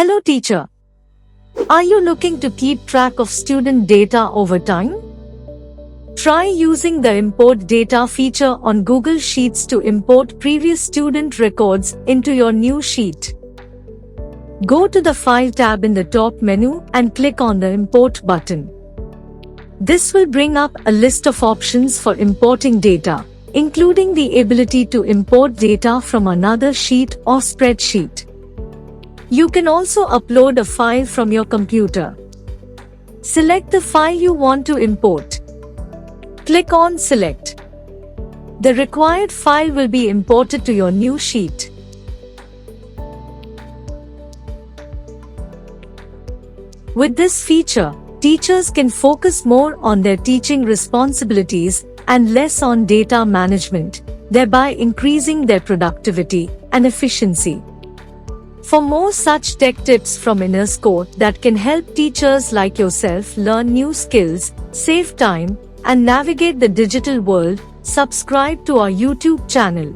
Hello teacher. Are you looking to keep track of student data over time? Try using the Import Data feature on Google Sheets to import previous student records into your new sheet. Go to the File tab in the top menu and click on the Import button. This will bring up a list of options for importing data, including the ability to import data from another sheet or spreadsheet. You can also upload a file from your computer. Select the file you want to import. Click on Select. The required file will be imported to your new sheet. With this feature, teachers can focus more on their teaching responsibilities and less on data management, thereby increasing their productivity and efficiency. For more such tech tips from InnerScore that can help teachers like yourself learn new skills, save time, and navigate the digital world, subscribe to our YouTube channel.